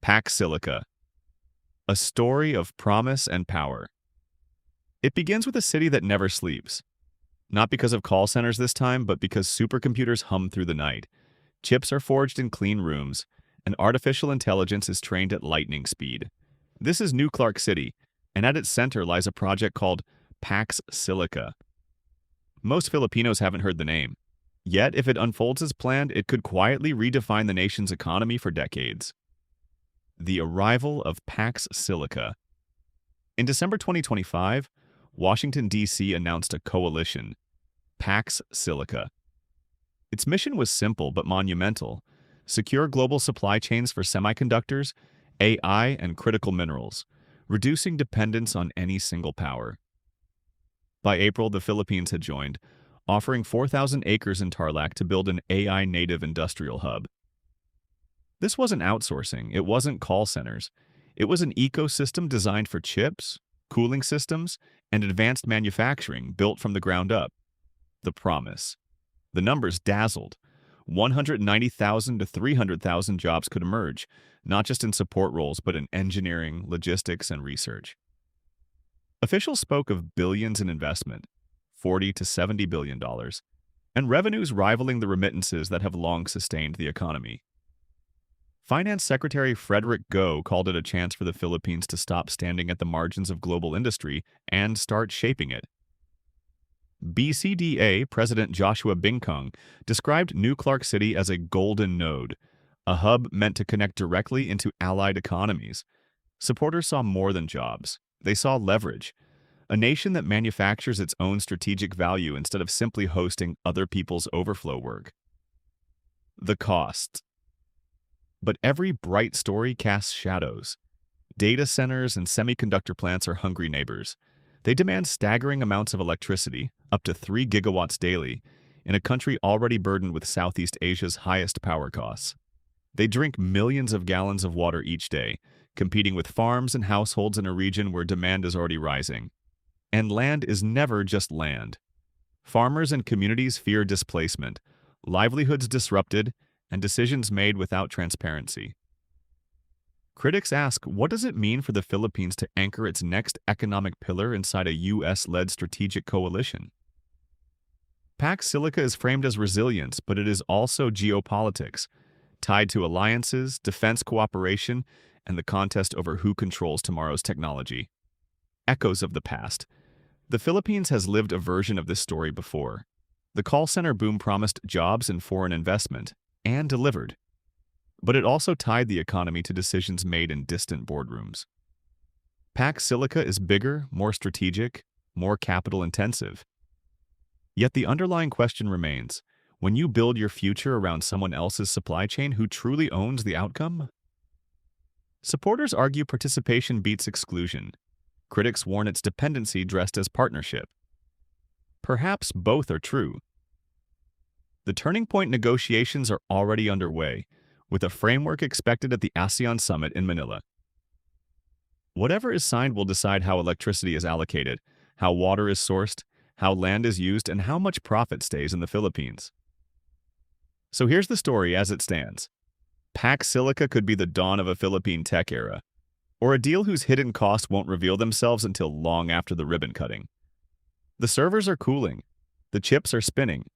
Pax Silica, a story of promise and power. It begins with a city that never sleeps. Not because of call centers this time, but because supercomputers hum through the night. Chips are forged in clean rooms, and artificial intelligence is trained at lightning speed. This is New Clark City, and at its center lies a project called Pax Silica. Most Filipinos haven't heard the name. Yet, if it unfolds as planned, it could quietly redefine the nation's economy for decades. The arrival of Pax Silica. In December 2025, Washington, D.C. announced a coalition, Pax Silica. Its mission was simple but monumental: secure global supply chains for semiconductors, AI, and critical minerals, reducing dependence on any single power. By April, the Philippines had joined, offering 4,000 acres in Tarlac to build an AI-native industrial hub. This wasn't outsourcing, it wasn't call centers. It was an ecosystem designed for chips, cooling systems, and advanced manufacturing built from the ground up. The promise. The numbers dazzled. 190,000 to 300,000 jobs could emerge, not just in support roles, but in engineering, logistics, and research. Officials spoke of billions in investment, $40 to $70 billion, and revenues rivaling the remittances that have long sustained the economy. Finance Secretary Frederick Go called it a chance for the Philippines to stop standing at the margins of global industry and start shaping it. BCDA President Joshua Bingkong described New Clark City as a golden node, a hub meant to connect directly into allied economies. Supporters saw more than jobs. They saw leverage, a nation that manufactures its own strategic value instead of simply hosting other people's overflow work. The cost. But every bright story casts shadows. Data centers and semiconductor plants are hungry neighbors. They demand staggering amounts of electricity, up to 3 gigawatts daily, in a country already burdened with Southeast Asia's highest power costs. They drink millions of gallons of water each day, competing with farms and households in a region where demand is already rising. And land is never just land. Farmers and communities fear displacement, livelihoods disrupted, and decisions made without transparency. Critics ask, what does it mean for the Philippines to anchor its next economic pillar inside a U.S.-led strategic coalition? Pax Silica is framed as resilience, but it is also geopolitics, tied to alliances, defense cooperation, and the contest over who controls tomorrow's technology. Echoes of the past. The Philippines has lived a version of this story before. The call center boom promised jobs and foreign investment, and delivered. But it also tied the economy to decisions made in distant boardrooms. Pax Silica is bigger, more strategic, more capital-intensive. Yet the underlying question remains, when you build your future around someone else's supply chain, who truly owns the outcome? Supporters argue participation beats exclusion. Critics warn its dependency dressed as partnership. Perhaps both are true. The turning point negotiations are already underway, with a framework expected at the ASEAN summit in Manila. Whatever is signed will decide how electricity is allocated, how water is sourced, how land is used, and how much profit stays in the Philippines. So here's the story as it stands. Pax Silica could be the dawn of a Philippine tech era, or a deal whose hidden costs won't reveal themselves until long after the ribbon cutting. The servers are cooling, the chips are spinning,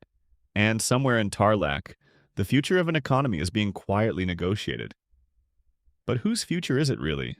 and somewhere in Tarlac, the future of an economy is being quietly negotiated. But whose future is it really?